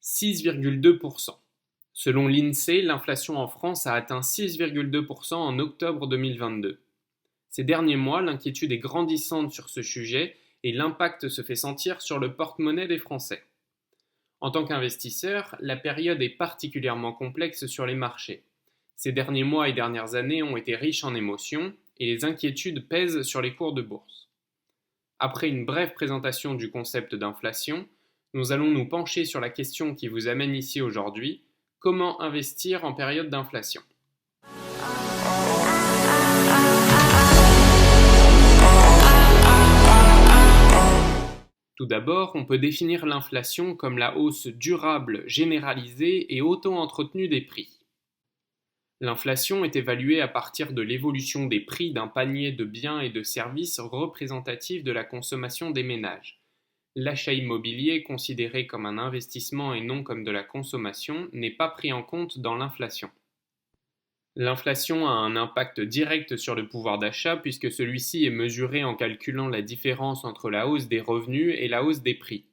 6,2%. Selon l'INSEE, l'inflation en France a atteint 6,2% en octobre 2022. Ces derniers mois, l'inquiétude est grandissante sur ce sujet et l'impact se fait sentir sur le porte-monnaie des Français. En tant qu'investisseur, la période est particulièrement complexe sur les marchés. Ces derniers mois et dernières années ont été riches en émotions et les inquiétudes pèsent sur les cours de bourse. Après une brève présentation du concept d'inflation, nous allons nous pencher sur la question qui vous amène ici aujourd'hui: comment investir en période d'inflation? Tout d'abord, on peut définir l'inflation comme la hausse durable, généralisée et auto-entretenue des prix. L'inflation est évaluée à partir de l'évolution des prix d'un panier de biens et de services représentatifs de la consommation des ménages. L'achat immobilier, considéré comme un investissement et non comme de la consommation, n'est pas pris en compte dans l'inflation. L'inflation a un impact direct sur le pouvoir d'achat puisque celui-ci est mesuré en calculant la différence entre la hausse des revenus et la hausse des prix.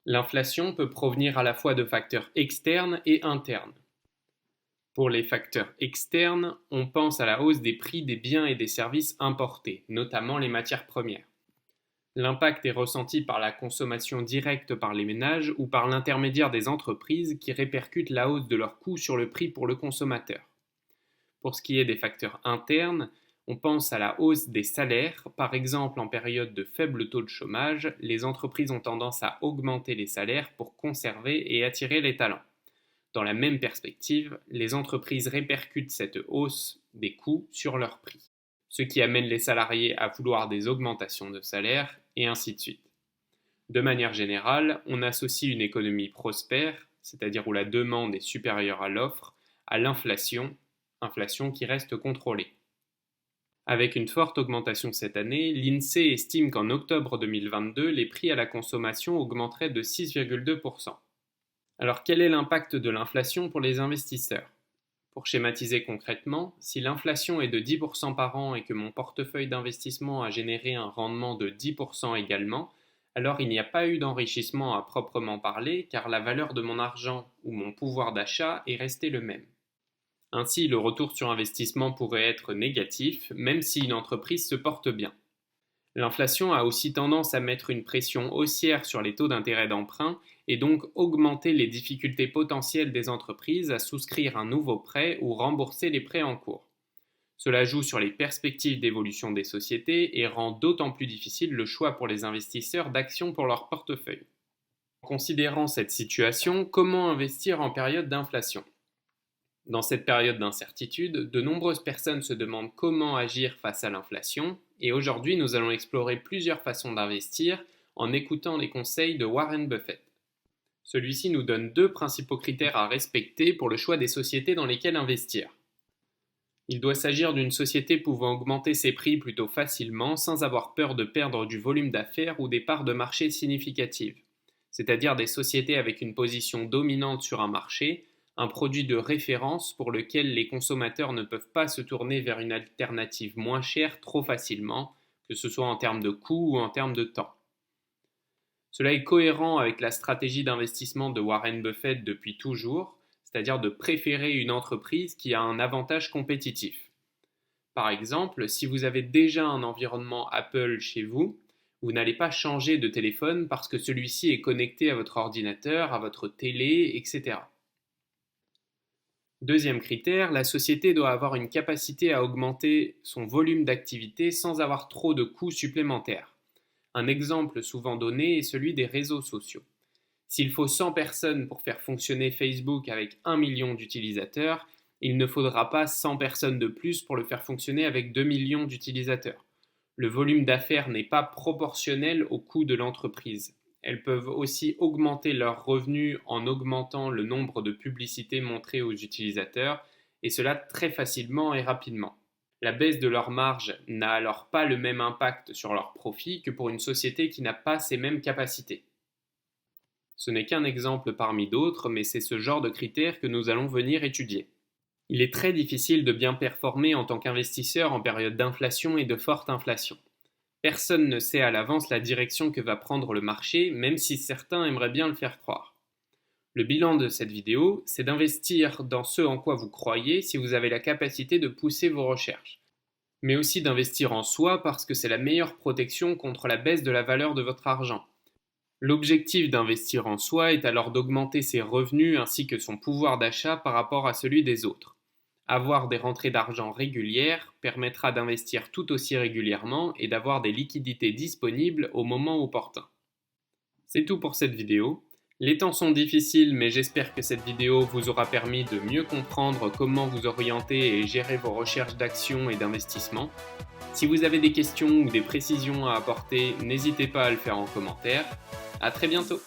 L'inflation peut provenir à la fois de facteurs externes et internes. Pour les facteurs externes, on pense à la hausse des prix des biens et des services importés, notamment les matières premières. L'impact est ressenti par la consommation directe par les ménages ou par l'intermédiaire des entreprises qui répercutent la hausse de leurs coûts sur le prix pour le consommateur. Pour ce qui est des facteurs internes, on pense à la hausse des salaires. Par exemple, en période de faible taux de chômage, les entreprises ont tendance à augmenter les salaires pour conserver et attirer les talents. Dans la même perspective, les entreprises répercutent cette hausse des coûts sur leurs prix, ce qui amène les salariés à vouloir des augmentations de salaire, et ainsi de suite. De manière générale, on associe une économie prospère, c'est-à-dire où la demande est supérieure à l'offre, à l'inflation, inflation qui reste contrôlée. Avec une forte augmentation cette année, l'INSEE estime qu'en octobre 2022, les prix à la consommation augmenteraient de 6,2%. Alors quel est l'impact de l'inflation pour les investisseurs? Pour schématiser concrètement, si l'inflation est de 10% par an et que mon portefeuille d'investissement a généré un rendement de 10% également, alors il n'y a pas eu d'enrichissement à proprement parler car la valeur de mon argent ou mon pouvoir d'achat est resté le même. Ainsi, le retour sur investissement pourrait être négatif, même si une entreprise se porte bien. L'inflation a aussi tendance à mettre une pression haussière sur les taux d'intérêt d'emprunt et donc augmenter les difficultés potentielles des entreprises à souscrire un nouveau prêt ou rembourser les prêts en cours. Cela joue sur les perspectives d'évolution des sociétés et rend d'autant plus difficile le choix pour les investisseurs d'actions pour leur portefeuille. En considérant cette situation, comment investir en période d'inflation? Dans cette période d'incertitude, de nombreuses personnes se demandent comment agir face à l'inflation, et aujourd'hui nous allons explorer plusieurs façons d'investir en écoutant les conseils de Warren Buffett. Celui-ci nous donne deux principaux critères à respecter pour le choix des sociétés dans lesquelles investir. Il doit s'agir d'une société pouvant augmenter ses prix plutôt facilement sans avoir peur de perdre du volume d'affaires ou des parts de marché significatives, c'est-à-dire des sociétés avec une position dominante sur un marché, un produit de référence pour lequel les consommateurs ne peuvent pas se tourner vers une alternative moins chère trop facilement, que ce soit en termes de coût ou en termes de temps. Cela est cohérent avec la stratégie d'investissement de Warren Buffett depuis toujours, c'est-à-dire de préférer une entreprise qui a un avantage compétitif. Par exemple, si vous avez déjà un environnement Apple chez vous, vous n'allez pas changer de téléphone parce que celui-ci est connecté à votre ordinateur, à votre télé, etc. Deuxième critère, la société doit avoir une capacité à augmenter son volume d'activité sans avoir trop de coûts supplémentaires. Un exemple souvent donné est celui des réseaux sociaux. S'il faut 100 personnes pour faire fonctionner Facebook avec 1 million d'utilisateurs, il ne faudra pas 100 personnes de plus pour le faire fonctionner avec 2 millions d'utilisateurs. Le volume d'affaires n'est pas proportionnel au coût de l'entreprise. Elles peuvent aussi augmenter leurs revenus en augmentant le nombre de publicités montrées aux utilisateurs, et cela très facilement et rapidement. La baisse de leur marge n'a alors pas le même impact sur leurs profits que pour une société qui n'a pas ces mêmes capacités. Ce n'est qu'un exemple parmi d'autres, mais c'est ce genre de critères que nous allons venir étudier. Il est très difficile de bien performer en tant qu'investisseur en période d'inflation et de forte inflation. Personne ne sait à l'avance la direction que va prendre le marché, même si certains aimeraient bien le faire croire. Le bilan de cette vidéo, c'est d'investir dans ce en quoi vous croyez si vous avez la capacité de pousser vos recherches, mais aussi d'investir en soi parce que c'est la meilleure protection contre la baisse de la valeur de votre argent. L'objectif d'investir en soi est alors d'augmenter ses revenus ainsi que son pouvoir d'achat par rapport à celui des autres. Avoir des rentrées d'argent régulières permettra d'investir tout aussi régulièrement et d'avoir des liquidités disponibles au moment opportun. C'est tout pour cette vidéo. Les temps sont difficiles, mais j'espère que cette vidéo vous aura permis de mieux comprendre comment vous orienter et gérer vos recherches d'actions et d'investissement. Si vous avez des questions ou des précisions à apporter, n'hésitez pas à le faire en commentaire. À très bientôt!